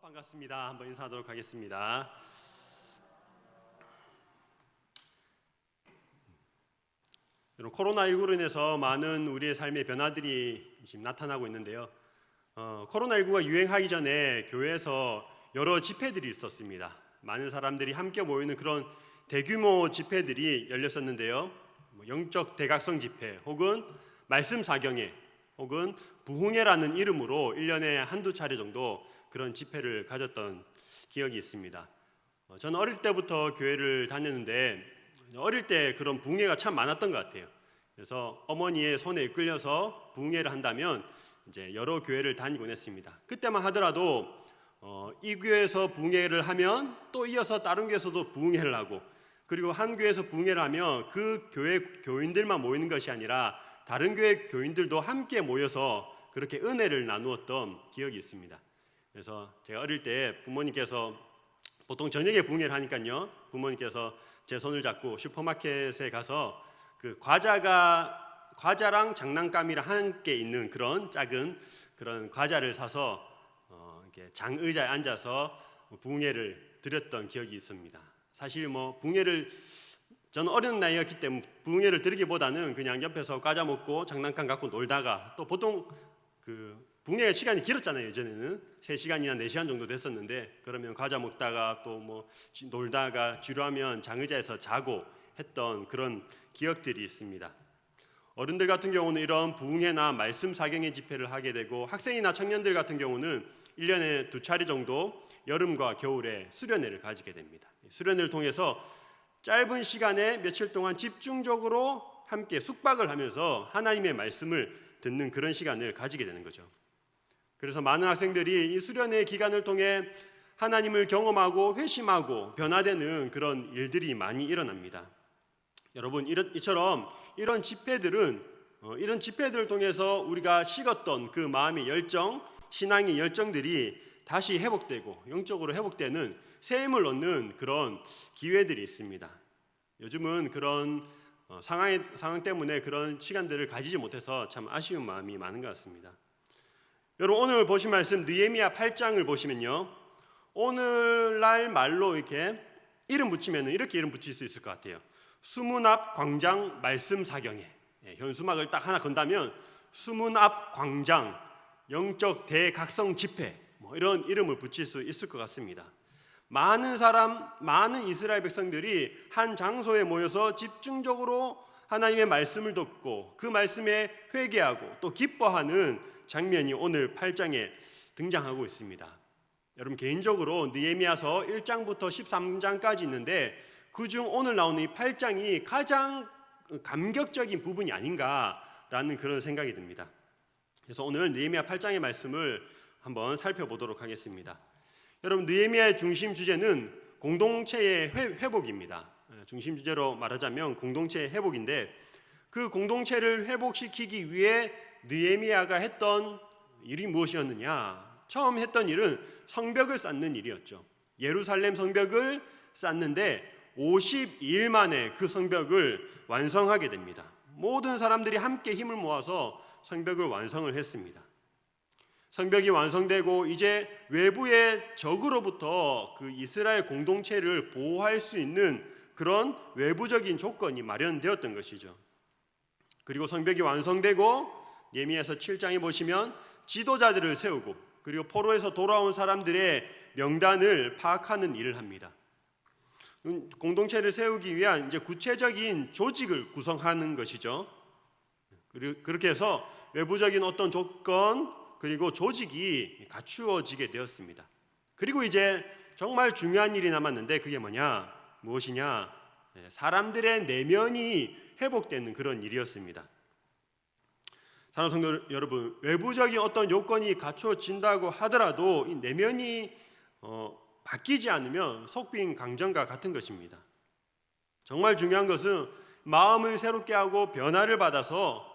반갑습니다. 한번 인사하도록 하겠습니다. 여러분, 코로나19로 인해서 많은 우리의 삶의 변화들이 지금 나타나고 있는데요. 코로나19가 유행하기 전에 교회에서 여러 집회들이 있었습니다. 많은 사람들이 함께 모이는 그런 대규모 집회들이 열렸었는데요. 영적 대각성 집회 혹은 말씀 사경회 혹은 부흥회라는 이름으로 1년에 한두 차례 정도 그런 집회를 가졌던 기억이 있습니다. 저는 어릴 때부터 교회를 다녔는데 어릴 때 그런 부흥회가 참 많았던 것 같아요. 그래서 어머니의 손에 이끌려서 부흥회를 한다면 이제 여러 교회를 다니곤 했습니다. 그때만 하더라도 이 교회에서 부흥회를 하면 또 이어서 다른 교회에서도 부흥회를 하고, 그리고 한 교회에서 부흥회를 하면 그 교회 교인들만 모이는 것이 아니라 다른 교회 교인들도 함께 모여서 그렇게 은혜를 나누었던 기억이 있습니다. 그래서 제가 어릴 때 부모님께서 보통 저녁에 부흥회를 하니까요, 부모님께서 제 손을 잡고 슈퍼마켓에 가서 그 과자랑 장난감이랑 함께 있는 그런 작은 그런 과자를 사서 이렇게 장의자에 앉아서 부흥회를 드렸던 기억이 있습니다. 사실 부흥회를 저는 어린 나이였기 때문에 부흥회를 드리기보다는 그냥 옆에서 과자 먹고 장난감 갖고 놀다가, 또 보통 그 부흥회 시간이 길었잖아요. 예전에는 3시간이나 4시간 정도 됐었는데, 그러면 과자 먹다가 또 놀다가 지루하면 장의자에서 자고 했던 그런 기억들이 있습니다. 어른들 같은 경우는 이런 부흥회나 말씀 사경회 집회를 하게 되고, 학생이나 청년들 같은 경우는 1년에 2차례 정도 여름과 겨울에 수련회를 가지게 됩니다. 수련회를 통해서 짧은 시간에 며칠 동안 집중적으로 함께 숙박을 하면서 하나님의 말씀을 듣는 그런 시간을 가지게 되는 거죠. 그래서 많은 학생들이 이 수련회 기간을 통해 하나님을 경험하고 회심하고 변화되는 그런 일들이 많이 일어납니다. 여러분, 이처럼 이런 집회들을 통해서 우리가 식었던 그 마음의 열정, 신앙의 열정들이 다시 회복되고 영적으로 회복되는 새 힘을 얻는 그런 기회들이 있습니다. 요즘은 그런 상황 때문에 그런 시간들을 가지지 못해서 참 아쉬운 마음이 많은 것 같습니다. 여러분, 오늘 보신 말씀 느헤미야 8장을 보시면요, 오늘날 말로 이렇게 이름 붙이면 이렇게 이름 붙일 수 있을 것 같아요. 수문 앞 광장 말씀 사경회. 현수막을 딱 하나 건다면 수문 앞 광장 영적 대각성 집회, 이런 이름을 붙일 수 있을 것 같습니다. 많은 이스라엘 백성들이 한 장소에 모여서 집중적으로 하나님의 말씀을 듣고 그 말씀에 회개하고 또 기뻐하는 장면이 오늘 8장에 등장하고 있습니다. 여러분, 개인적으로 느헤미야서 1장부터 13장까지 있는데 그중 오늘 나오는 이 8장이 가장 감격적인 부분이 아닌가라는 그런 생각이 듭니다. 그래서 오늘 느헤미야 8장의 말씀을 한번 살펴보도록 하겠습니다. 여러분, 느헤미야의 중심 주제는 공동체의 회복입니다. 중심 주제로 말하자면 공동체의 회복인데, 그 공동체를 회복시키기 위해 느헤미야가 했던 일이 무엇이었느냐? 처음 했던 일은 성벽을 쌓는 일이었죠. 예루살렘 성벽을 쌓는데 52일 만에 그 성벽을 완성하게 됩니다. 모든 사람들이 함께 힘을 모아서 성벽을 완성을 했습니다. 성벽이 완성되고 이제 외부의 적으로부터 그 이스라엘 공동체를 보호할 수 있는 그런 외부적인 조건이 마련되었던 것이죠. 그리고 성벽이 완성되고 예미야서 7장에 보시면 지도자들을 세우고, 그리고 포로에서 돌아온 사람들의 명단을 파악하는 일을 합니다. 공동체를 세우기 위한 이제 구체적인 조직을 구성하는 것이죠. 그렇게 해서 외부적인 어떤 조건 그리고 조직이 갖추어지게 되었습니다. 그리고 이제 정말 중요한 일이 남았는데 그게 무엇이냐? 사람들의 내면이 회복되는 그런 일이었습니다. 사랑하는 성도 여러분, 외부적인 어떤 요건이 갖춰진다고 하더라도 이 내면이 바뀌지 않으면 속빈 강정과 같은 것입니다. 정말 중요한 것은 마음을 새롭게 하고 변화를 받아서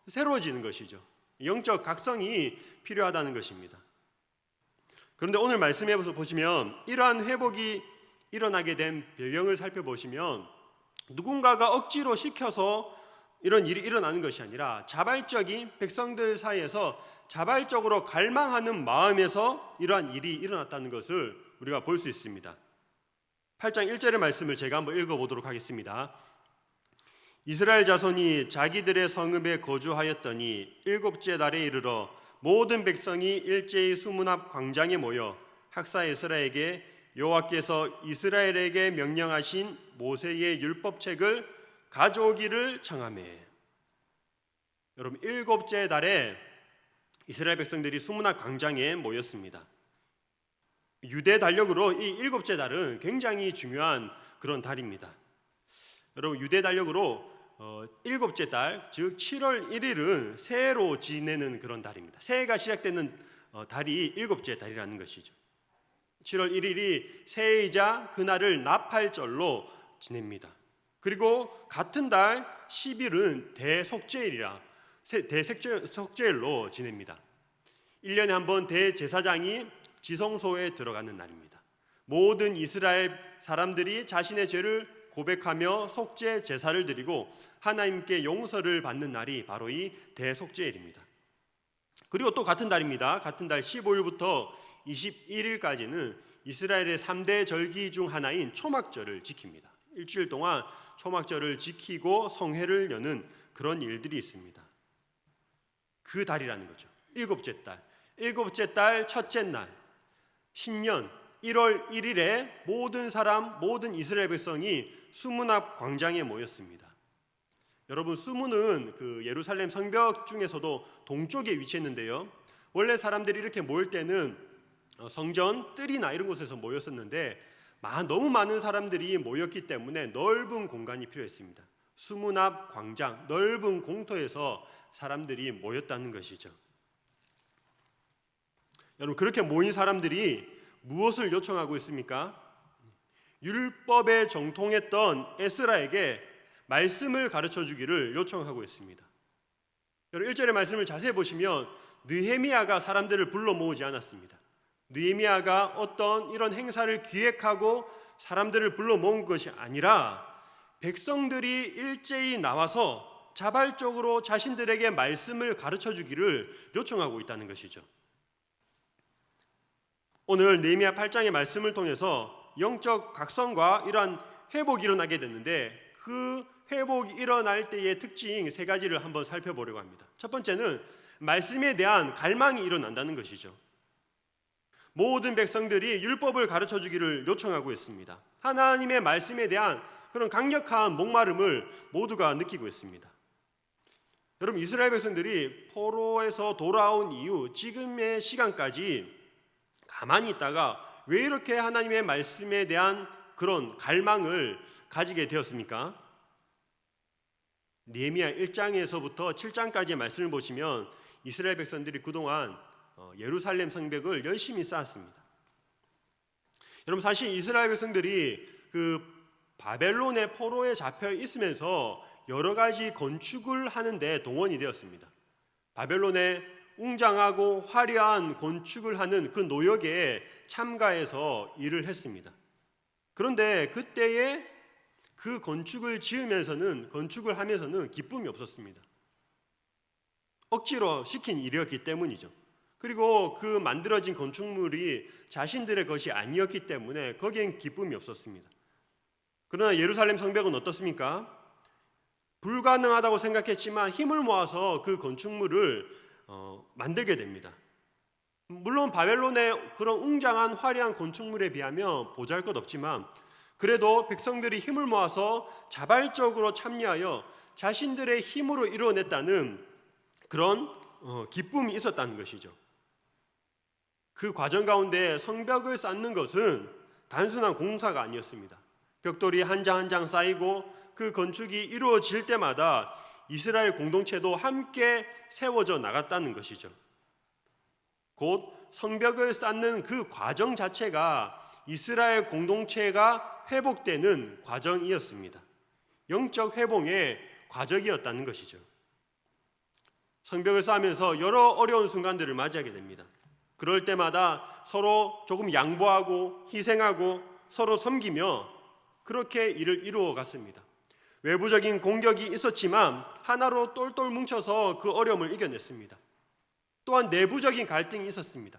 새로워지는 것이죠. 영적 각성이 필요하다는 것입니다. 그런데 오늘 말씀에 보시면 이러한 회복이 일어나게 된 배경을 살펴보시면 누군가가 억지로 시켜서 이런 일이 일어나는 것이 아니라 자발적인 백성들 사이에서 자발적으로 갈망하는 마음에서 이러한 일이 일어났다는 것을 우리가 볼 수 있습니다. 8장 1절의 말씀을 제가 한번 읽어보도록 하겠습니다. 이스라엘 자손이 자기들의 성읍에 거주하였더니 일곱째 날에 이르러 모든 백성이 일제히 수문 앞 광장에 모여 학사 에스라에게 여호와께서 이스라엘에게 명령하신 모세의 율법책을 가져오기를 청하매. 여러분, 일곱째 달에 이스라엘 백성들이 수문 앞 광장에 모였습니다. 유대 달력으로 이 일곱째 달은 굉장히 중요한 그런 달입니다. 여러분, 유대 달력으로 일곱째 달, 즉 7월 1일은 새해로 지내는 그런 달입니다. 새해가 시작되는 달이 일곱째 달이라는 것이죠. 7월 1일이 새해이자 그날을 나팔절로 지냅니다. 그리고 같은 달 10일은 대속죄일로 지냅니다. 1년에 한 번 대제사장이 지성소에 들어가는 날입니다. 모든 이스라엘 사람들이 자신의 죄를 고백하며 속죄 제사를 드리고 하나님께 용서를 받는 날이 바로 이 대속죄일입니다. 그리고 또 같은 달입니다. 같은 달 15일부터 21일까지는 이스라엘의 3대 절기 중 하나인 초막절을 지킵니다. 일주일 동안 초막절을 지키고 성회를 여는 그런 일들이 있습니다. 그 달이라는 거죠. 일곱째 달. 일곱째 달 첫째 날 신년 1월 1일에 모든 이스라엘 백성이 수문 앞 광장에 모였습니다. 여러분, 수문은 그 예루살렘 성벽 중에서도 동쪽에 위치했는데요. 원래 사람들이 이렇게 모일 때는 성전 뜰이나 이런 곳에서 모였었는데 너무 많은 사람들이 모였기 때문에 넓은 공간이 필요했습니다. 수문 앞 광장, 넓은 공터에서 사람들이 모였다는 것이죠. 여러분, 그렇게 모인 사람들이 무엇을 요청하고 있습니까? 율법에 정통했던 에스라에게 말씀을 가르쳐 주기를 요청하고 있습니다. 여러분, 1절의 말씀을 자세히 보시면 느헤미야가 사람들을 불러 모으지 않았습니다. 느헤미야가 어떤 이런 행사를 기획하고 사람들을 불러 모은 것이 아니라 백성들이 일제히 나와서 자발적으로 자신들에게 말씀을 가르쳐 주기를 요청하고 있다는 것이죠. 오늘 느헤미야 8장의 말씀을 통해서 영적 각성과 이러한 회복이 일어나게 됐는데 그 회복이 일어날 때의 특징 세 가지를 한번 살펴보려고 합니다. 첫 번째는 말씀에 대한 갈망이 일어난다는 것이죠. 모든 백성들이 율법을 가르쳐 주기를 요청하고 있습니다. 하나님의 말씀에 대한 그런 강력한 목마름을 모두가 느끼고 있습니다. 여러분, 이스라엘 백성들이 포로에서 돌아온 이후 지금의 시간까지 가만히 있다가 왜 이렇게 하나님의 말씀에 대한 그런 갈망을 가지게 되었습니까? 느헤미야 1장에서부터 7장까지의 말씀을 보시면 이스라엘 백성들이 그동안 예루살렘 성벽을 열심히 쌓았습니다. 여러분, 사실 이스라엘 백성들이 그 바벨론의 포로에 잡혀 있으면서 여러 가지 건축을 하는데 동원이 되었습니다. 바벨론의 웅장하고 화려한 건축을 하는 그 노역에 참가해서 일을 했습니다. 그런데 그때에 그 건축을 하면서는 기쁨이 없었습니다. 억지로 시킨 일이었기 때문이죠. 그리고 그 만들어진 건축물이 자신들의 것이 아니었기 때문에 거기엔 기쁨이 없었습니다. 그러나 예루살렘 성벽은 어떻습니까? 불가능하다고 생각했지만 힘을 모아서 그 건축물을 만들게 됩니다. 물론 바벨론의 그런 웅장한 화려한 건축물에 비하면 보잘것없지만 그래도 백성들이 힘을 모아서 자발적으로 참여하여 자신들의 힘으로 이루어냈다는 그런 기쁨이 있었다는 것이죠. 그 과정 가운데 성벽을 쌓는 것은 단순한 공사가 아니었습니다. 벽돌이 한 장 한 장 쌓이고 그 건축이 이루어질 때마다 이스라엘 공동체도 함께 세워져 나갔다는 것이죠. 곧 성벽을 쌓는 그 과정 자체가 이스라엘 공동체가 회복되는 과정이었습니다. 영적 회복의 과정이었다는 것이죠. 성벽을 쌓으면서 여러 어려운 순간들을 맞이하게 됩니다. 그럴 때마다 서로 조금 양보하고 희생하고 서로 섬기며 그렇게 일을 이루어 갔습니다. 외부적인 공격이 있었지만 하나로 똘똘 뭉쳐서 그 어려움을 이겨냈습니다. 또한 내부적인 갈등이 있었습니다.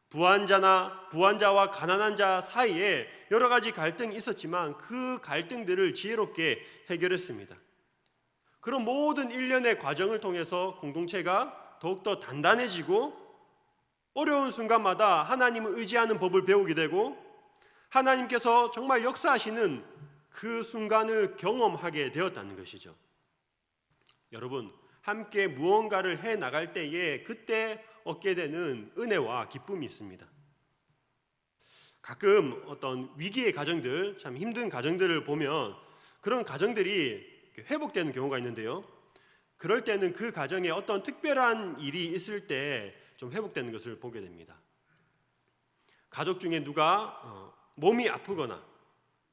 부한자와 가난한 자 사이에 여러 가지 갈등이 있었지만 그 갈등들을 지혜롭게 해결했습니다. 그런 모든 일련의 과정을 통해서 공동체가 더욱더 단단해지고 어려운 순간마다 하나님을 의지하는 법을 배우게 되고 하나님께서 정말 역사하시는 그 순간을 경험하게 되었다는 것이죠. 여러분, 함께 무언가를 해 나갈 때에 그때 얻게 되는 은혜와 기쁨이 있습니다. 가끔 어떤 위기의 가정들, 참 힘든 가정들을 보면 그런 가정들이 회복되는 경우가 있는데요. 그럴 때는 그 가정에 어떤 특별한 일이 있을 때 좀 회복되는 것을 보게 됩니다. 가족 중에 누가 몸이 아프거나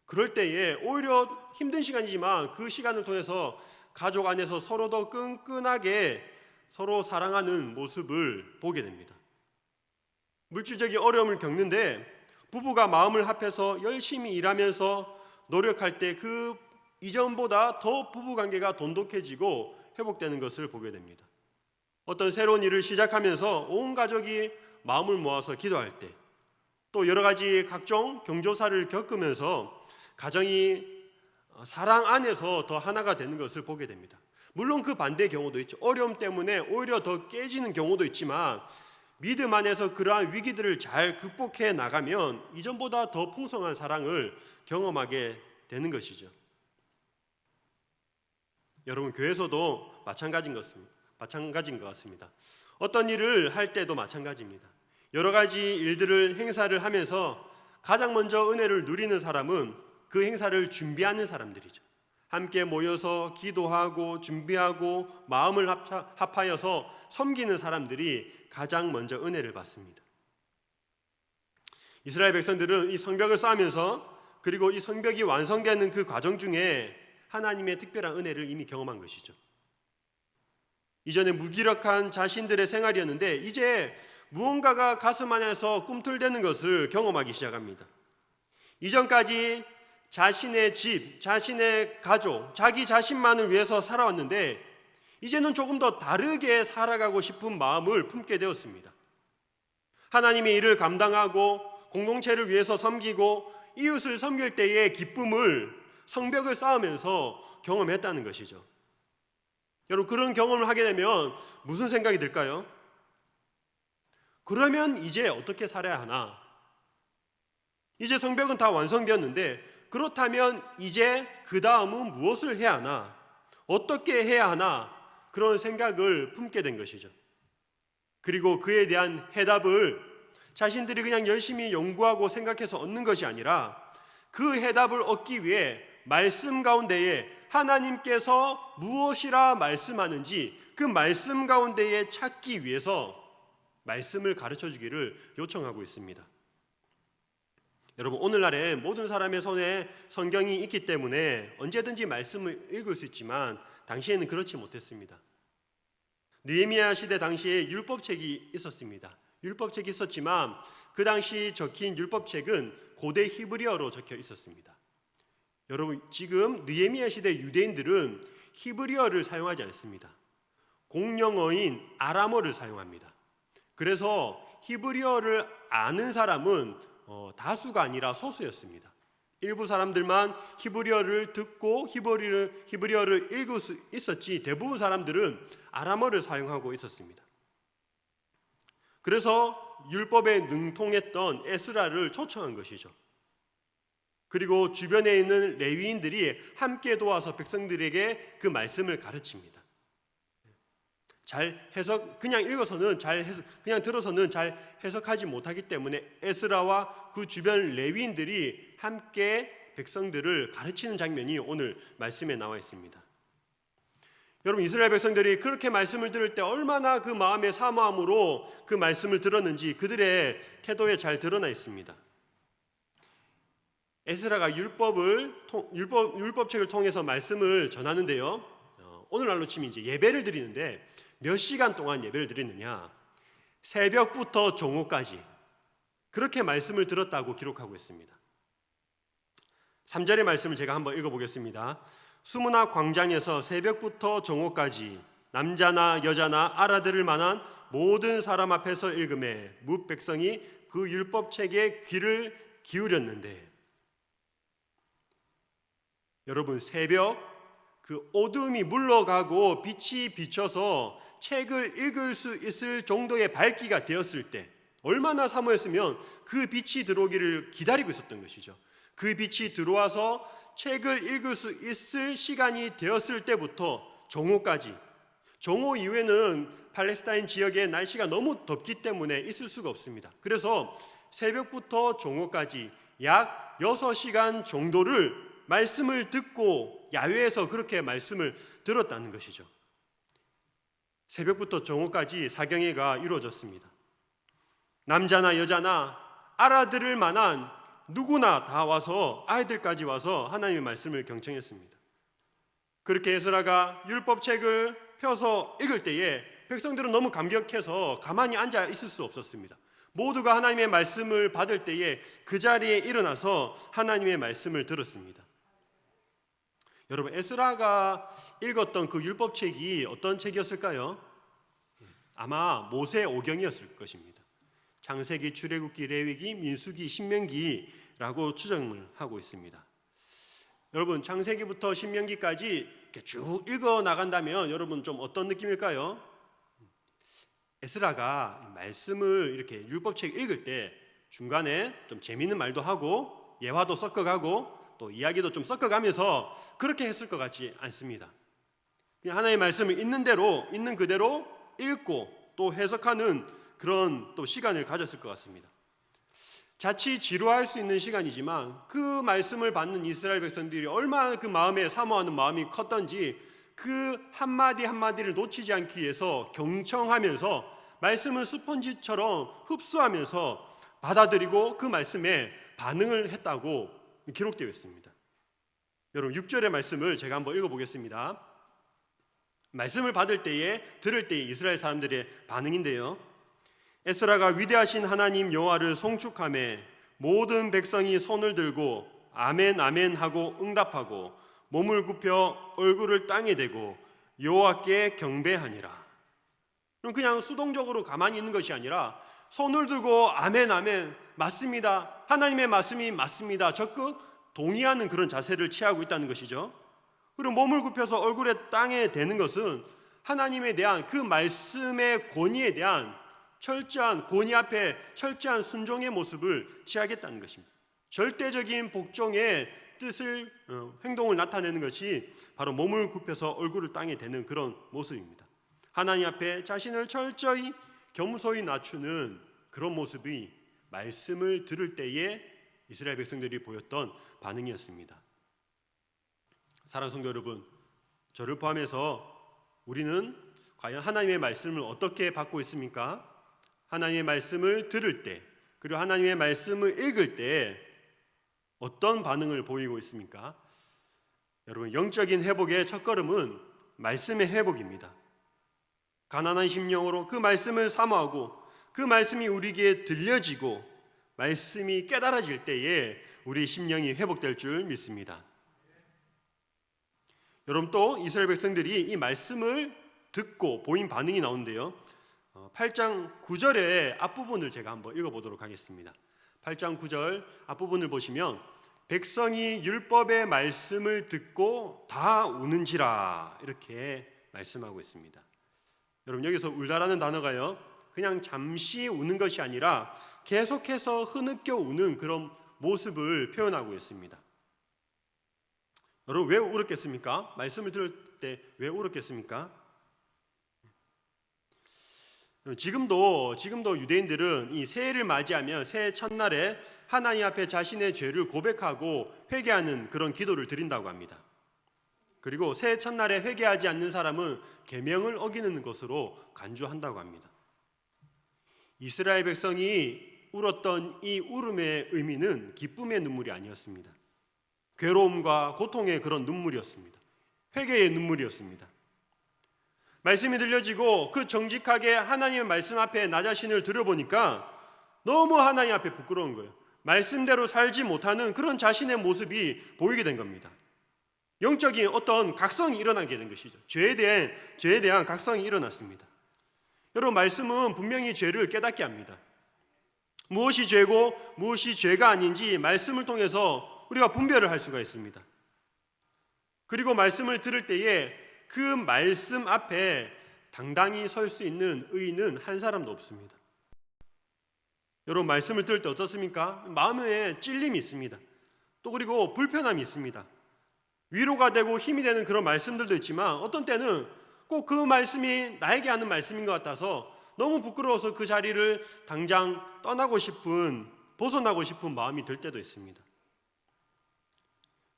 그럴 때에 오히려 힘든 시간이지만 그 시간을 통해서 가족 안에서 서로 더 끈끈하게 서로 사랑하는 모습을 보게 됩니다. 물질적인 어려움을 겪는데 부부가 마음을 합해서 열심히 일하면서 노력할 때 그 이전보다 더 부부관계가 돈독해지고 회복되는 것을 보게 됩니다. 어떤 새로운 일을 시작하면서 온 가족이 마음을 모아서 기도할 때, 또 여러 가지 각종 경조사를 겪으면서 가정이 사랑 안에서 더 하나가 되는 것을 보게 됩니다. 물론 그 반대의 경우도 있죠. 어려움 때문에 오히려 더 깨지는 경우도 있지만 믿음 안에서 그러한 위기들을 잘 극복해 나가면 이전보다 더 풍성한 사랑을 경험하게 되는 것이죠. 여러분, 교회에서도 마찬가지인 것 같습니다. 어떤 일을 할 때도 마찬가지입니다. 여러 가지 일들을 행사를 하면서 가장 먼저 은혜를 누리는 사람은 그 행사를 준비하는 사람들이죠. 함께 모여서 기도하고 준비하고 마음을 합하여서 섬기는 사람들이 가장 먼저 은혜를 받습니다. 이스라엘 백성들은 이 성벽을 쌓으면서 그리고 이 성벽이 완성되는 그 과정 중에 하나님의 특별한 은혜를 이미 경험한 것이죠. 이전에 무기력한 자신들의 생활이었는데 이제 무언가가 가슴 안에서 꿈틀대는 것을 경험하기 시작합니다. 이전까지 자신의 집, 자신의 가족, 자기 자신만을 위해서 살아왔는데 이제는 조금 더 다르게 살아가고 싶은 마음을 품게 되었습니다. 하나님의 일을 감당하고 공동체를 위해서 섬기고 이웃을 섬길 때의 기쁨을 성벽을 쌓으면서 경험했다는 것이죠. 여러분, 그런 경험을 하게 되면 무슨 생각이 들까요? 그러면 이제 어떻게 살아야 하나? 이제 성벽은 다 완성되었는데 그렇다면 이제 그 다음은 무엇을 해야 하나? 어떻게 해야 하나? 그런 생각을 품게 된 것이죠. 그리고 그에 대한 해답을 자신들이 그냥 열심히 연구하고 생각해서 얻는 것이 아니라 그 해답을 얻기 위해 말씀 가운데에 하나님께서 무엇이라 말씀하는지 그 말씀 가운데에 찾기 위해서 말씀을 가르쳐 주기를 요청하고 있습니다. 여러분, 오늘날에 모든 사람의 손에 성경이 있기 때문에 언제든지 말씀을 읽을 수 있지만 당시에는 그렇지 못했습니다. 느헤미야 시대 당시에 율법책이 있었습니다. 율법책이 있었지만 그 당시 적힌 율법책은 고대 히브리어로 적혀 있었습니다. 여러분, 지금 느헤미야 시대 유대인들은 히브리어를 사용하지 않습니다. 공용어인 아람어를 사용합니다. 그래서 히브리어를 아는 사람은 다수가 아니라 소수였습니다. 일부 사람들만 히브리어를 듣고 히브리어를 읽을 수 있었지 대부분 사람들은 아람어를 사용하고 있었습니다. 그래서 율법에 능통했던 에스라를 초청한 것이죠. 그리고 주변에 있는 레위인들이 함께 도와서 백성들에게 그 말씀을 가르칩니다. 그냥 읽어서는 그냥 들어서는 잘 해석하지 못하기 때문에 에스라와 그 주변 레위인들이 함께 백성들을 가르치는 장면이 오늘 말씀에 나와 있습니다. 여러분, 이스라엘 백성들이 그렇게 말씀을 들을 때 얼마나 그 마음의 사모함으로 그 말씀을 들었는지 그들의 태도에 잘 드러나 있습니다. 에스라가 율법책을 통해서 말씀을 전하는데요. 오늘날로 치면 이제 예배를 드리는데 몇 시간 동안 예배를 드리느냐? 새벽부터 종호까지 그렇게 말씀을 들었다고 기록하고 있습니다. 3절의 말씀을 제가 한번 읽어보겠습니다. 수문학 광장에서 새벽부터 정오까지 남자나 여자나 알아들을 만한 모든 사람 앞에서 읽음에 뭇 백성이 그 율법책에 귀를 기울였는데, 여러분, 새벽 그 어둠이 물러가고 빛이 비쳐서 책을 읽을 수 있을 정도의 밝기가 되었을 때 얼마나 사모했으면 그 빛이 들어오기를 기다리고 있었던 것이죠. 그 빛이 들어와서 책을 읽을 수 있을 시간이 되었을 때부터 정오까지, 정오 이후에는 팔레스타인 지역의 날씨가 너무 덥기 때문에 있을 수가 없습니다. 그래서 새벽부터 정오까지 약 6시간 정도를 말씀을 듣고 야외에서 그렇게 말씀을 들었다는 것이죠. 새벽부터 정오까지 사경회가 이루어졌습니다. 남자나 여자나 알아들을 만한 누구나 다 와서, 아이들까지 와서 하나님의 말씀을 경청했습니다. 그렇게 에스라가 율법책을 펴서 읽을 때에 백성들은 너무 감격해서 가만히 앉아 있을 수 없었습니다. 모두가 하나님의 말씀을 받을 때에 그 자리에 일어나서 하나님의 말씀을 들었습니다. 여러분, 에스라가 읽었던 그 율법책이 어떤 책이었을까요? 아마 모세오경이었을 것입니다. 창세기, 출애굽기, 레위기, 민수기, 신명기라고 추정을 하고 있습니다. 여러분, 창세기부터 신명기까지 이렇게 쭉 읽어 나간다면 여러분 좀 어떤 느낌일까요? 에스라가 말씀을 이렇게 율법책 읽을 때 중간에 좀 재미있는 말도 하고 예화도 섞어가고 또 이야기도 좀 섞어가면서 그렇게 했을 것 같지 않습니다. 그냥 하나님의 말씀을 있는 대로, 있는 그대로 읽고 또 해석하는 그런 또 시간을 가졌을 것 같습니다. 자칫 지루할 수 있는 시간이지만 그 말씀을 받는 이스라엘 백성들이 얼마나 그 마음에 사모하는 마음이 컸던지 그 한마디 한마디를 놓치지 않기 위해서 경청하면서 말씀을 스펀지처럼 흡수하면서 받아들이고 그 말씀에 반응을 했다고 기록되어 있습니다. 여러분, 6절의 말씀을 제가 한번 읽어보겠습니다. 말씀을 받을 때에, 들을 때의 이스라엘 사람들의 반응인데요, 에스라가 위대하신 하나님 여호와를 송축하매 모든 백성이 손을 들고 아멘 아멘 하고 응답하고 몸을 굽혀 얼굴을 땅에 대고 여호와께 경배하니라. 그럼 그냥 수동적으로 가만히 있는 것이 아니라 손을 들고 아멘 아멘, 맞습니다, 하나님의 말씀이 맞습니다, 적극 동의하는 그런 자세를 취하고 있다는 것이죠. 그리고 몸을 굽혀서 얼굴에 땅에 대는 것은 하나님에 대한 그 말씀의 권위에 대한 철저한, 권위 앞에 철저한 순종의 모습을 취하겠다는 것입니다. 절대적인 복종의 뜻을, 행동을 나타내는 것이 바로 몸을 굽혀서 얼굴을 땅에 대는 그런 모습입니다. 하나님 앞에 자신을 철저히 겸손히 낮추는 그런 모습이 말씀을 들을 때에 이스라엘 백성들이 보였던 반응이었습니다. 사랑하는 성도 여러분, 저를 포함해서 우리는 과연 하나님의 말씀을 어떻게 받고 있습니까? 하나님의 말씀을 들을 때, 그리고 하나님의 말씀을 읽을 때 어떤 반응을 보이고 있습니까? 여러분, 영적인 회복의 첫걸음은 말씀의 회복입니다. 가난한 심령으로 그 말씀을 사모하고 그 말씀이 우리에게 들려지고 말씀이 깨달아질 때에 우리 심령이 회복될 줄 믿습니다. 여러분, 또 이스라엘 백성들이 이 말씀을 듣고 보인 반응이 나오는데요, 8장 9절의 앞부분을 제가 한번 읽어보도록 하겠습니다. 8장 9절 앞부분을 보시면 백성이 율법의 말씀을 듣고 다 우는지라 이렇게 말씀하고 있습니다. 여러분, 여기서 울다라는 단어가요, 그냥 잠시 우는 것이 아니라 계속해서 흐느껴 우는 그런 모습을 표현하고 있습니다. 여러분, 왜 울었겠습니까? 말씀을 들을 때 왜 울었겠습니까? 지금도 유대인들은 이 새해를 맞이하면 새해 첫날에 하나님 앞에 자신의 죄를 고백하고 회개하는 그런 기도를 드린다고 합니다. 그리고 새해 첫날에 회개하지 않는 사람은 계명을 어기는 것으로 간주한다고 합니다. 이스라엘 백성이 울었던 이 울음의 의미는 기쁨의 눈물이 아니었습니다. 괴로움과 고통의 그런 눈물이었습니다. 회개의 눈물이었습니다. 말씀이 들려지고 그 정직하게 하나님의 말씀 앞에 나 자신을 들여보니까 너무 하나님 앞에 부끄러운 거예요. 말씀대로 살지 못하는 그런 자신의 모습이 보이게 된 겁니다. 영적인 어떤 각성이 일어나게 된 것이죠. 죄에 대한 각성이 일어났습니다. 여러분, 말씀은 분명히 죄를 깨닫게 합니다. 무엇이 죄고 무엇이 죄가 아닌지 말씀을 통해서 우리가 분별을 할 수가 있습니다. 그리고 말씀을 들을 때에 그 말씀 앞에 당당히 설 수 있는 의인은 한 사람도 없습니다. 여러분, 말씀을 들을 때 어떻습니까? 마음에 찔림이 있습니다. 또 그리고 불편함이 있습니다. 위로가 되고 힘이 되는 그런 말씀들도 있지만 어떤 때는 꼭 그 말씀이 나에게 하는 말씀인 것 같아서 너무 부끄러워서 그 자리를 당장 벗어나고 싶은 마음이 들 때도 있습니다.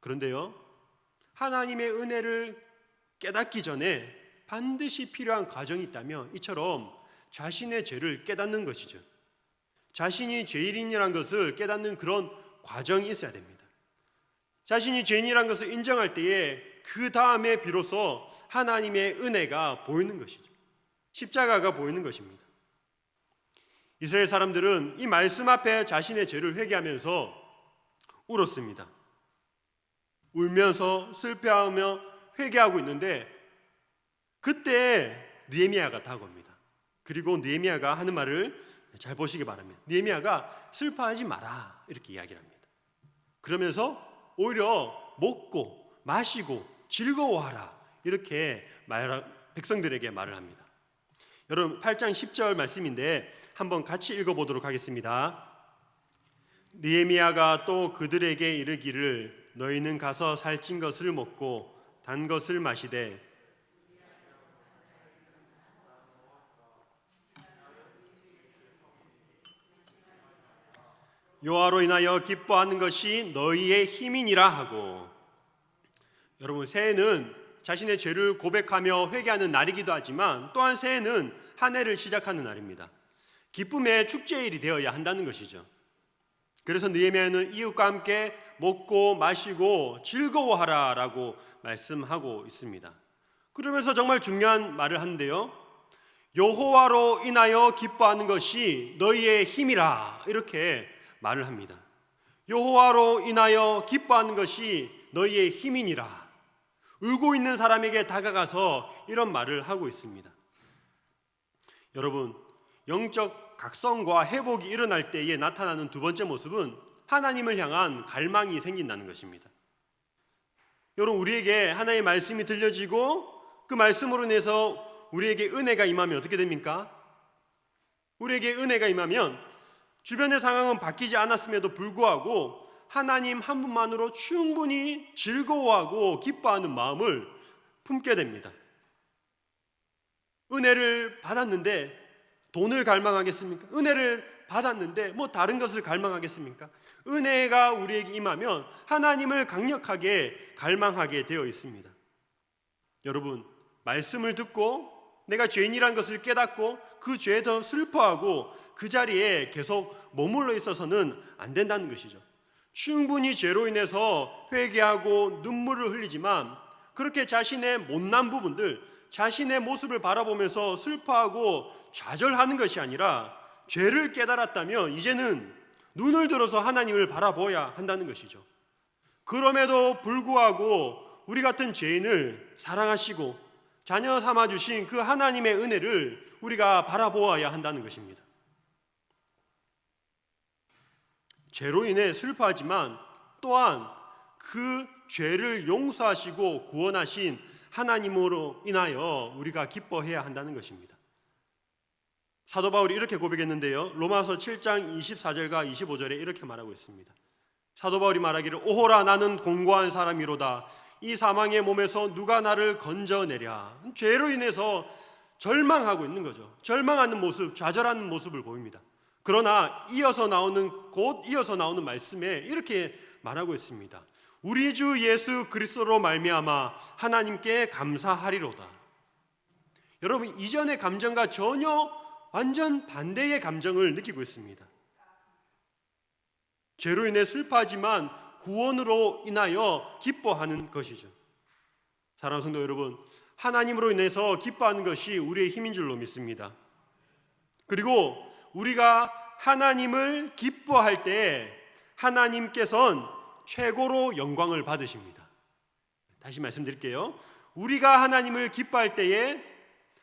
그런데요, 하나님의 은혜를 깨닫기 전에 반드시 필요한 과정이 있다면 이처럼 자신의 죄를 깨닫는 것이죠. 자신이 죄인이라는 것을 깨닫는 그런 과정이 있어야 됩니다. 자신이 죄인이라는 것을 인정할 때에 그 다음에 비로소 하나님의 은혜가 보이는 것이죠. 십자가가 보이는 것입니다. 이스라엘 사람들은 이 말씀 앞에 자신의 죄를 회개하면서 울었습니다. 울면서 슬퍼하며 회개하고 있는데 그때 느헤미야가 다가옵니다. 그리고 느헤미야가 하는 말을 잘 보시기 바랍니다. 느헤미야가 슬퍼하지 마라 이렇게 이야기를 합니다. 그러면서 오히려 먹고 마시고 즐거워하라 이렇게 백성들에게 말을 합니다. 여러분, 8장 10절 말씀인데 한번 같이 읽어보도록 하겠습니다. 느헤미야가 또 그들에게 이르기를 너희는 가서 살찐 것을 먹고 단 것을 마시되 여호와로 인하여 기뻐하는 것이 너희의 힘이니라 하고. 여러분, 새해는 자신의 죄를 고백하며 회개하는 날이기도 하지만 또한 새해는 한 해를 시작하는 날입니다. 기쁨의 축제일이 되어야 한다는 것이죠. 그래서 느헤미야는 이웃과 함께 먹고 마시고 즐거워하라라고 말씀하고 있습니다. 그러면서 정말 중요한 말을 하는데요, 여호와로 인하여 기뻐하는 것이 너희의 힘이라 이렇게 말을 합니다. 여호와로 인하여 기뻐하는 것이 너희의 힘이니라. 울고 있는 사람에게 다가가서 이런 말을 하고 있습니다. 여러분, 영적 각성과 회복이 일어날 때에 나타나는 두 번째 모습은 하나님을 향한 갈망이 생긴다는 것입니다. 여러분, 우리에게 하나님의 말씀이 들려지고 그 말씀으로 인해서 우리에게 은혜가 임하면 어떻게 됩니까? 우리에게 은혜가 임하면 주변의 상황은 바뀌지 않았음에도 불구하고 하나님 한 분만으로 충분히 즐거워하고 기뻐하는 마음을 품게 됩니다. 은혜를 받았는데 돈을 갈망하겠습니까? 은혜를 받았는데 뭐 다른 것을 갈망하겠습니까? 은혜가 우리에게 임하면 하나님을 강력하게 갈망하게 되어 있습니다. 여러분, 말씀을 듣고 내가 죄인이라는 것을 깨닫고 그 죄에 더 슬퍼하고 그 자리에 계속 머물러 있어서는 안 된다는 것이죠. 충분히 죄로 인해서 회개하고 눈물을 흘리지만 그렇게 자신의 못난 부분들, 자신의 모습을 바라보면서 슬퍼하고 좌절하는 것이 아니라 죄를 깨달았다면 이제는 눈을 들어서 하나님을 바라보아야 한다는 것이죠. 그럼에도 불구하고 우리 같은 죄인을 사랑하시고 자녀 삼아주신 그 하나님의 은혜를 우리가 바라보아야 한다는 것입니다. 죄로 인해 슬퍼하지만 또한 그 죄를 용서하시고 구원하신 하나님으로 인하여 우리가 기뻐해야 한다는 것입니다. 사도 바울이 이렇게 고백했는데요, 로마서 7장 24절과 25절에 이렇게 말하고 있습니다. 사도 바울이 말하기를 오호라 나는 공고한 사람이로다 이 사망의 몸에서 누가 나를 건져내랴. 죄로 인해서 절망하고 있는 거죠. 절망하는 모습, 좌절하는 모습을 보입니다. 그러나 이어서 나오는 말씀에 이렇게 말하고 있습니다. 우리 주 예수 그리스도로 말미암아 하나님께 감사하리로다. 여러분, 이전의 감정과 전혀 완전 반대의 감정을 느끼고 있습니다. 죄로 인해 슬퍼하지만 구원으로 인하여 기뻐하는 것이죠. 사랑하는 성도 여러분, 하나님으로 인해서 기뻐하는 것이 우리의 힘인 줄로 믿습니다. 그리고 우리가 하나님을 기뻐할 때 하나님께서는 최고로 영광을 받으십니다. 다시 말씀드릴게요. 우리가 하나님을 기뻐할 때에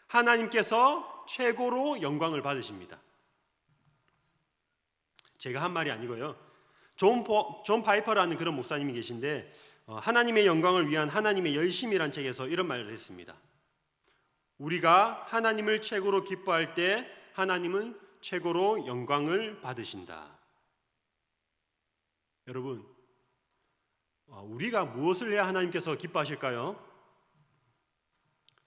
하나님께서 최고로 영광을 받으십니다. 제가 한 말이 아니고요. 존 파이퍼라는 그런 목사님이 계신데 하나님의 영광을 위한 하나님의 열심이란 책에서 이런 말을 했습니다. 우리가 하나님을 최고로 기뻐할 때 하나님은 최고로 영광을 받으신다. 여러분, 우리가 무엇을 해야 하나님께서 기뻐하실까요?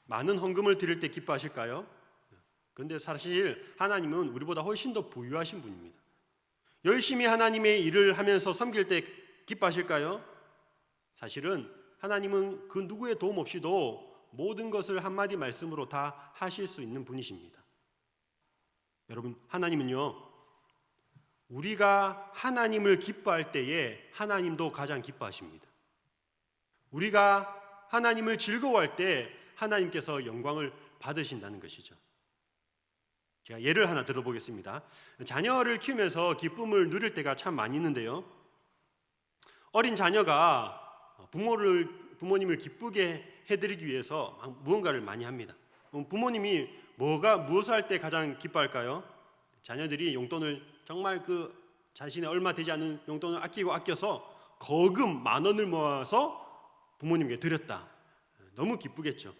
많은 헌금을 드릴 때 기뻐하실까요? 그런데 사실 하나님은 우리보다 훨씬 더 부유하신 분입니다. 열심히 하나님의 일을 하면서 섬길 때 기뻐하실까요? 사실은 하나님은 그 누구의 도움 없이도 모든 것을 한마디 말씀으로 다 하실 수 있는 분이십니다. 여러분, 하나님은요, 우리가 하나님을 기뻐할 때에 하나님도 가장 기뻐하십니다. 우리가 하나님을 즐거워할 때 하나님께서 영광을 받으신다는 것이죠. 제가 예를 하나 들어보겠습니다. 자녀를 키우면서 기쁨을 누릴 때가 참 많이 있는데요. 어린 자녀가 부모님을 기쁘게 해드리기 위해서 무언가를 많이 합니다. 부모님이 무엇을 할 때 가장 기뻐할까요? 자녀들이 용돈을 정말 자신의 얼마 되지 않은 용돈을 아껴서 거금 10,000원을 모아서 부모님께 드렸다. 너무 기쁘겠죠.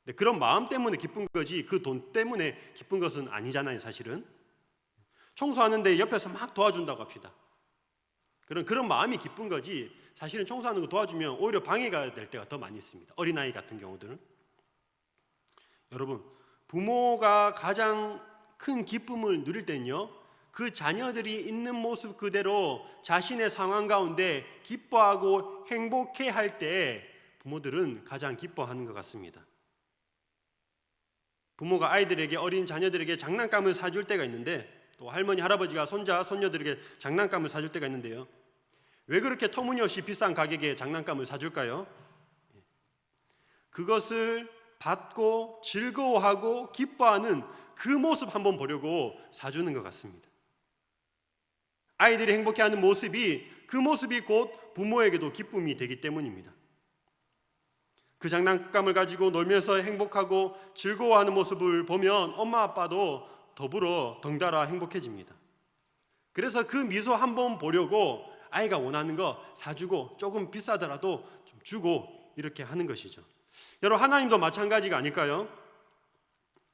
근데 그런 마음 때문에 기쁜 거지 그 돈 때문에 기쁜 것은 아니잖아요, 사실은. 청소하는데 옆에서 막 도와준다고 합시다. 그런 마음이 기쁜 거지 사실은 청소하는 거 도와주면 오히려 방해가 될 때가 더 많이 있습니다. 어린아이 같은 경우들은. 여러분, 부모가 가장 큰 기쁨을 누릴 때는요, 그 자녀들이 있는 모습 그대로 자신의 상황 가운데 기뻐하고 행복해 할 때 부모들은 가장 기뻐하는 것 같습니다. 부모가 아이들에게, 어린 자녀들에게 장난감을 사줄 때가 있는데, 또 할머니, 할아버지가 손자, 손녀들에게 장난감을 사줄 때가 있는데요. 왜 그렇게 터무니없이 비싼 가격에 장난감을 사줄까요? 그것을 받고 즐거워하고 기뻐하는 그 모습 한번 보려고 사주는 것 같습니다. 아이들이 행복해하는 모습이, 그 모습이 곧 부모에게도 기쁨이 되기 때문입니다. 그 장난감을 가지고 놀면서 행복하고 즐거워하는 모습을 보면 엄마 아빠도 더불어 덩달아 행복해집니다. 그래서 그 미소 한번 보려고 아이가 원하는 거 사주고 조금 비싸더라도 좀 주고 이렇게 하는 것이죠. 여러분, 하나님도 마찬가지가 아닐까요?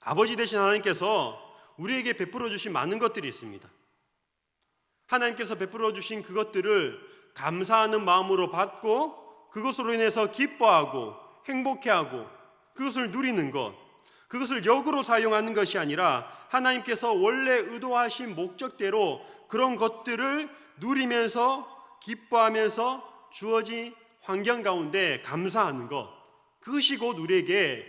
아버지 되신 하나님께서 우리에게 베풀어 주신 많은 것들이 있습니다. 하나님께서 베풀어 주신 그것들을 감사하는 마음으로 받고 그것으로 인해서 기뻐하고 행복해하고 그것을 누리는 것, 그것을 역으로 사용하는 것이 아니라 하나님께서 원래 의도하신 목적대로 그런 것들을 누리면서 기뻐하면서 주어진 환경 가운데 감사하는 것, 그것이 곧 우리에게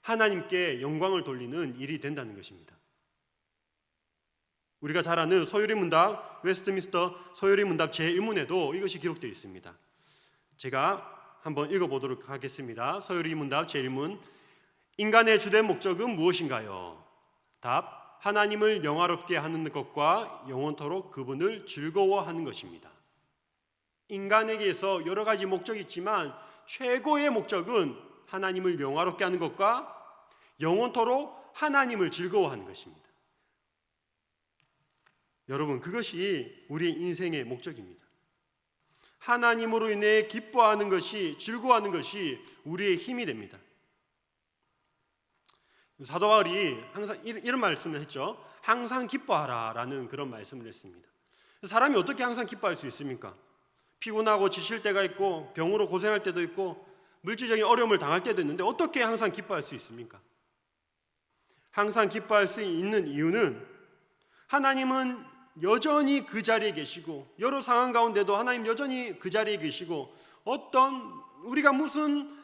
하나님께 영광을 돌리는 일이 된다는 것입니다. 우리가 잘 아는 소요리 문답, 웨스트민스터 소요리 문답 제1문에도 이것이 기록되어 있습니다. 제가 한번 읽어보도록 하겠습니다. 소요리 문답 제1문. 인간의 주된 목적은 무엇인가요? 답. 하나님을 영화롭게 하는 것과 영원토록 그분을 즐거워하는 것입니다. 인간에게서 여러 가지 목적이 있지만 최고의 목적은 하나님을 영화롭게 하는 것과 영원토록 하나님을 즐거워하는 것입니다. 여러분, 그것이 우리 인생의 목적입니다. 하나님으로 인해 기뻐하는 것이, 즐거워하는 것이 우리의 힘이 됩니다. 사도 바울이 항상 이런 말씀을 했죠. 항상 기뻐하라 라는 그런 말씀을 했습니다. 사람이 어떻게 항상 기뻐할 수 있습니까? 피곤하고 지칠 때가 있고 병으로 고생할 때도 있고 물질적인 어려움을 당할 때도 있는데 어떻게 항상 기뻐할 수 있습니까? 항상 기뻐할 수 있는 이유는 하나님은 여전히 그 자리에 계시고 여러 상황 가운데도 하나님 여전히 그 자리에 계시고 우리가 무슨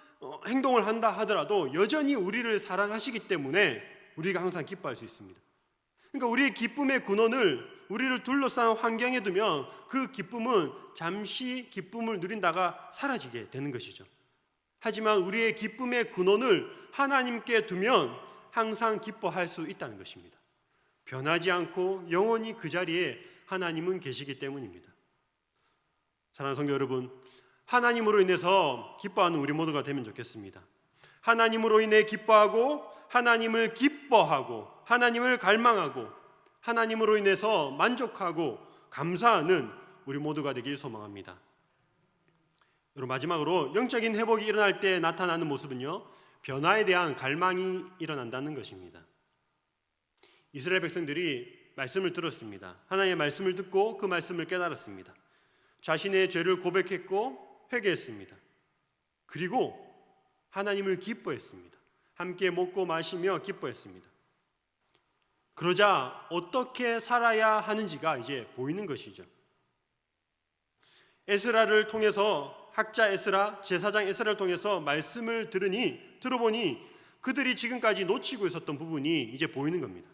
행동을 한다 하더라도 여전히 우리를 사랑하시기 때문에 우리가 항상 기뻐할 수 있습니다. 그러니까 우리의 기쁨의 근원을 우리를 둘러싼 환경에 두면 그 기쁨은 잠시 기쁨을 누린다가 사라지게 되는 것이죠. 하지만 우리의 기쁨의 근원을 하나님께 두면 항상 기뻐할 수 있다는 것입니다. 변하지 않고 영원히 그 자리에 하나님은 계시기 때문입니다. 사랑하는 성도 여러분, 하나님으로 인해서 기뻐하는 우리 모두가 되면 좋겠습니다. 하나님으로 인해 기뻐하고 하나님을 기뻐하고 하나님을 갈망하고 하나님으로 인해서 만족하고 감사하는 우리 모두가 되길 소망합니다. 여러분, 마지막으로 영적인 회복이 일어날 때 나타나는 모습은요, 변화에 대한 갈망이 일어난다는 것입니다. 이스라엘 백성들이 말씀을 들었습니다. 하나님의 말씀을 듣고 그 말씀을 깨달았습니다. 자신의 죄를 고백했고 회개했습니다. 그리고 하나님을 기뻐했습니다. 함께 먹고 마시며 기뻐했습니다. 그러자 어떻게 살아야 하는지가 이제 보이는 것이죠. 에스라를 통해서, 학자 에스라, 제사장 에스라를 통해서 말씀을 들어보니 그들이 지금까지 놓치고 있었던 부분이 이제 보이는 겁니다.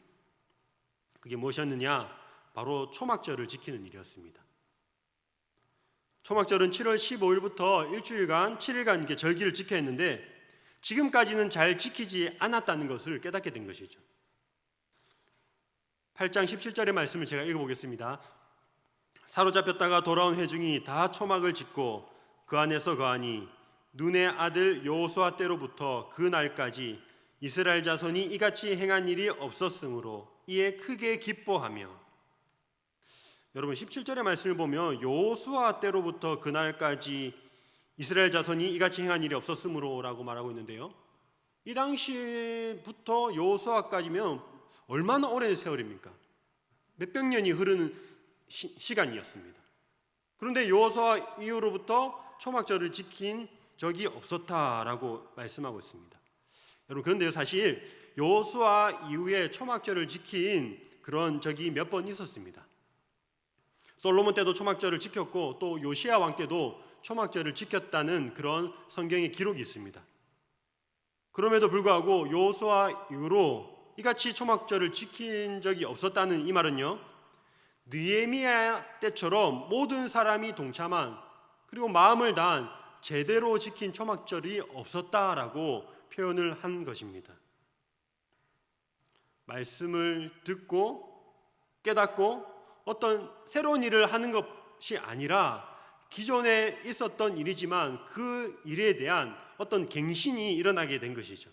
그게 무엇이었느냐? 바로 초막절을 지키는 일이었습니다. 초막절은 7월 15일부터 일주일간 7일간 이렇게 절기를 지켜야 했는데 지금까지는 잘 지키지 않았다는 것을 깨닫게 된 것이죠. 8장 17절의 말씀을 제가 읽어보겠습니다. 사로잡혔다가 돌아온 회중이 다 초막을 짓고 그 안에서 거하니 눈의 아들 여호수아 때로부터 그 날까지 이스라엘 자손이 이같이 행한 일이 없었으므로 이에 크게 기뻐하며. 여러분, 17절의 말씀을 보면 여호수아 때로부터 그 날까지 이스라엘 자손이 이같이 행한 일이 없었으므로라고 말하고 있는데요, 이 당시부터 여호수아까지면 얼마나 오랜 세월입니까? 몇백 년이 흐르는 시간이었습니다. 그런데 여호수아 이후로부터 초막절을 지킨 적이 없었다라고 말씀하고 있습니다. 여러분, 그런데요, 사실 여호수아 이후에 초막절을 지킨 그런 적이 몇 번 있었습니다. 솔로몬 때도 초막절을 지켰고 또 요시야 왕 때도 초막절을 지켰다는 그런 성경의 기록이 있습니다. 그럼에도 불구하고 여호수아 이후로 이같이 초막절을 지킨 적이 없었다는 이 말은요, 느헤미야 때처럼 모든 사람이 동참한, 그리고 마음을 다한 제대로 지킨 초막절이 없었다라고 표현을 한 것입니다. 말씀을 듣고 깨닫고 어떤 새로운 일을 하는 것이 아니라 기존에 있었던 일이지만 그 일에 대한 어떤 갱신이 일어나게 된 것이죠.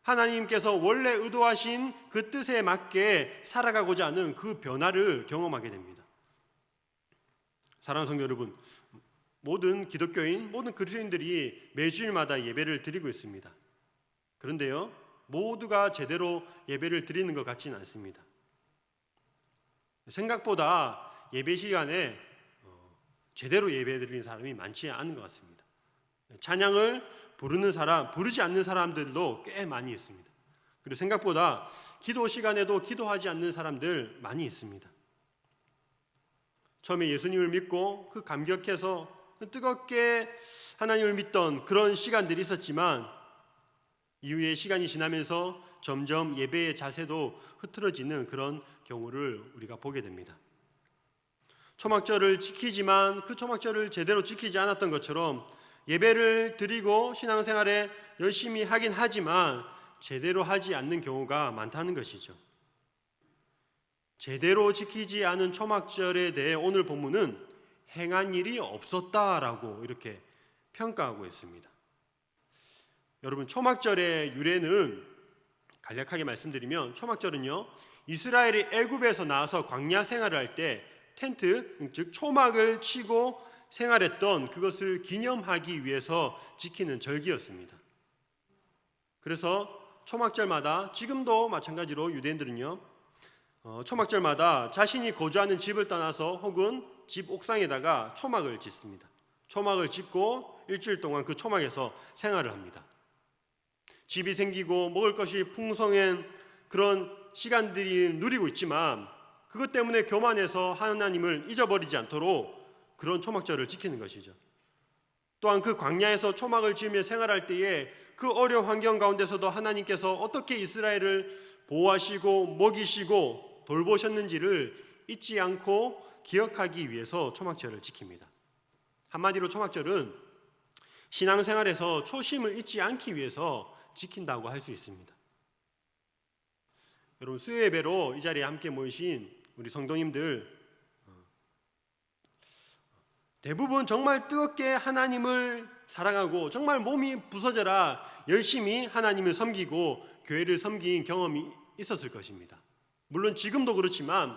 하나님께서 원래 의도하신 그 뜻에 맞게 살아가고자 하는 그 변화를 경험하게 됩니다. 사랑하는 성도 여러분, 모든 기독교인, 모든 그리스도인들이 매주일마다 예배를 드리고 있습니다. 그런데요, 모두가 제대로 예배를 드리는 것 같지는 않습니다. 생각보다 예배 시간에 제대로 예배 드리는 사람이 많지 않은 것 같습니다. 찬양을 부르는 사람, 부르지 않는 사람들도 꽤 많이 있습니다. 그리고 생각보다 기도 시간에도 기도하지 않는 사람들 많이 있습니다. 처음에 예수님을 믿고 그 감격해서 뜨겁게 하나님을 믿던 그런 시간들이 있었지만 이후에 시간이 지나면서 점점 예배의 자세도 흐트러지는 그런 경우를 우리가 보게 됩니다. 초막절을 지키지만 그 초막절을 제대로 지키지 않았던 것처럼 예배를 드리고 신앙생활에 열심히 하긴 하지만 제대로 하지 않는 경우가 많다는 것이죠. 제대로 지키지 않은 초막절에 대해 오늘 본문은 행한 일이 없었다라고 이렇게 평가하고 있습니다. 여러분, 초막절의 유래는 간략하게 말씀드리면 초막절은요, 이스라엘이 애굽에서 나와서 광야 생활을 할 때 텐트, 즉 초막을 치고 생활했던 그것을 기념하기 위해서 지키는 절기였습니다. 그래서 초막절마다, 지금도 마찬가지로 유대인들은요, 초막절마다 자신이 거주하는 집을 떠나서 혹은 집 옥상에다가 초막을 짓습니다. 초막을 짓고 일주일 동안 그 초막에서 생활을 합니다. 집이 생기고 먹을 것이 풍성한 그런 시간들이 누리고 있지만 그것 때문에 교만해서 하나님을 잊어버리지 않도록 그런 초막절을 지키는 것이죠. 또한 그 광야에서 초막을 지으며 생활할 때에 그 어려운 환경 가운데서도 하나님께서 어떻게 이스라엘을 보호하시고 먹이시고 돌보셨는지를 잊지 않고 기억하기 위해서 초막절을 지킵니다. 한마디로 초막절은 신앙생활에서 초심을 잊지 않기 위해서 지킨다고 할 수 있습니다. 여러분, 수요 예배로 이 자리에 함께 모이신 우리 성도님들, 대부분 정말 뜨겁게 하나님을 사랑하고 정말 몸이 부서져라 열심히 하나님을 섬기고 교회를 섬긴 경험이 있었을 것입니다. 물론 지금도 그렇지만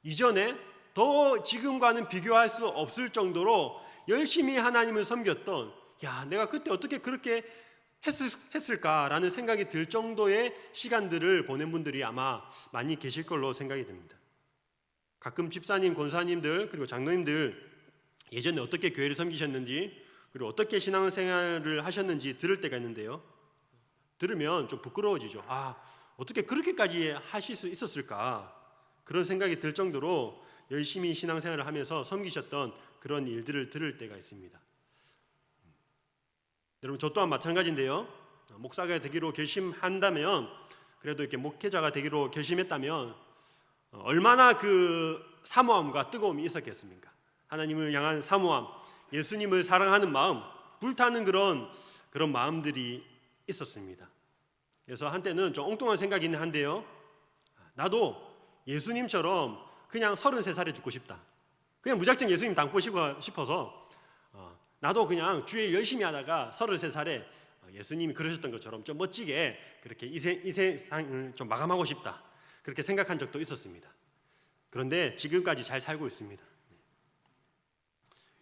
이전에 더 지금과는 비교할 수 없을 정도로 열심히 하나님을 섬겼던, 내가 그때 어떻게 그렇게 했을까라는 생각이 들 정도의 시간들을 보낸 분들이 아마 많이 계실 걸로 생각이 됩니다. 가끔 집사님, 권사님들 그리고 장로님들 예전에 어떻게 교회를 섬기셨는지 그리고 어떻게 신앙생활을 하셨는지 들을 때가 있는데요, 들으면 좀 부끄러워지죠. 어떻게 그렇게까지 하실 수 있었을까, 그런 생각이 들 정도로 열심히 신앙생활을 하면서 섬기셨던 그런 일들을 들을 때가 있습니다. 여러분, 저 또한 마찬가지인데요, 목사가 되기로 결심한다면, 그래도 이렇게 목회자가 되기로 결심했다면 얼마나 그 사모함과 뜨거움이 있었겠습니까? 하나님을 향한 사모함, 예수님을 사랑하는 마음, 불타는 그런 마음들이 있었습니다. 그래서 한때는 좀 엉뚱한 생각이긴 한데요, 나도 예수님처럼 그냥 33살에 죽고 싶다. 그냥 무작정 예수님 닮고 싶어서 나도 그냥 주일 열심히 하다가 33살에 예수님이 그러셨던 것처럼 좀 멋지게 그렇게 이 세상을 좀 마감하고 싶다. 그렇게 생각한 적도 있었습니다. 그런데 지금까지 잘 살고 있습니다.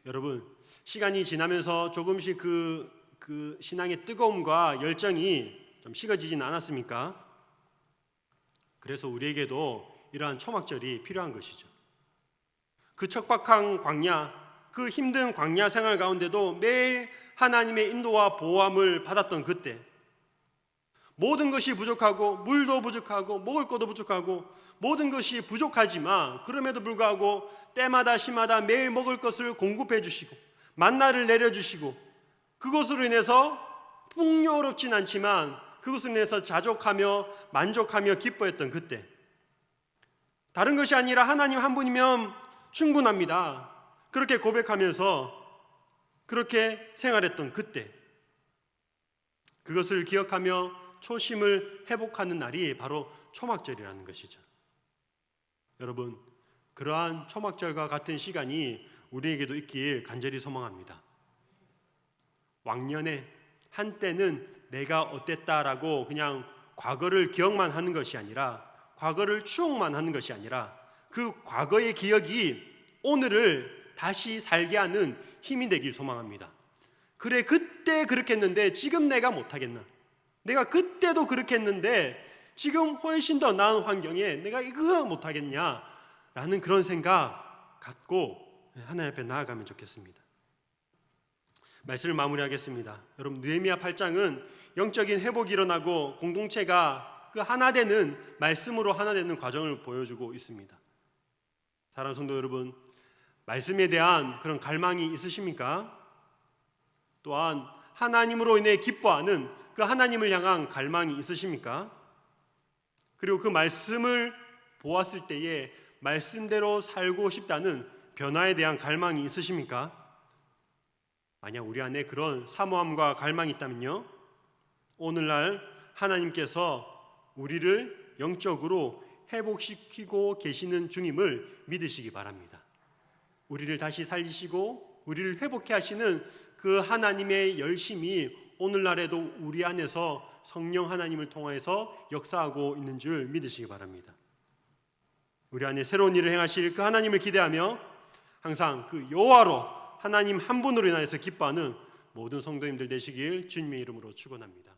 여러분, 시간이 지나면서 조금씩 그 신앙의 뜨거움과 열정이 좀 식어지진 않았습니까? 그래서 우리에게도 이러한 초막절이 필요한 것이죠. 그 척박한 광야, 그 힘든 광야 생활 가운데도 매일 하나님의 인도와 보호함을 받았던 그때, 모든 것이 부족하고 물도 부족하고 먹을 것도 부족하고 모든 것이 부족하지만 그럼에도 불구하고 때마다 시마다 매일 먹을 것을 공급해 주시고 만나를 내려주시고, 그것으로 인해서 풍요롭진 않지만 그것으로 인해서 자족하며 만족하며 기뻐했던 그때, 다른 것이 아니라 하나님 한 분이면 충분합니다, 그렇게 고백하면서 그렇게 생활했던 그때, 그것을 기억하며 초심을 회복하는 날이 바로 초막절이라는 것이죠. 여러분, 그러한 초막절과 같은 시간이 우리에게도 있길 간절히 소망합니다. 왕년에 한때는 내가 어땠다라고 그냥 과거를 기억만 하는 것이 아니라, 과거를 추억만 하는 것이 아니라 그 과거의 기억이 오늘을 다시 살게 하는 힘이 되길 소망합니다. 그래, 그때 그렇게 했는데 지금 내가 못하겠나? 내가 그때도 그렇게 했는데 지금 훨씬 더 나은 환경에 내가 이거 못하겠냐? 라는 그런 생각 갖고 하나님 앞에 나아가면 좋겠습니다. 말씀을 마무리하겠습니다. 여러분, 느헤미야 8장은 영적인 회복이 일어나고 공동체가 그 하나 되는, 말씀으로 하나 되는 과정을 보여주고 있습니다. 사랑하는 성도 여러분, 말씀에 대한 그런 갈망이 있으십니까? 또한 하나님으로 인해 기뻐하는 그 하나님을 향한 갈망이 있으십니까? 그리고 그 말씀을 보았을 때에 말씀대로 살고 싶다는 변화에 대한 갈망이 있으십니까? 만약 우리 안에 그런 사모함과 갈망이 있다면요, 오늘날 하나님께서 우리를 영적으로 회복시키고 계시는 중임을 믿으시기 바랍니다. 우리를 다시 살리시고 우리를 회복해 하시는 그 하나님의 열심이 오늘날에도 우리 안에서 성령 하나님을 통해서 역사하고 있는 줄 믿으시기 바랍니다. 우리 안에 새로운 일을 행하실 그 하나님을 기대하며 항상 그 여호와로 하나님 한 분으로 인하여서 기뻐하는 모든 성도님들 되시길 주님의 이름으로 축원합니다.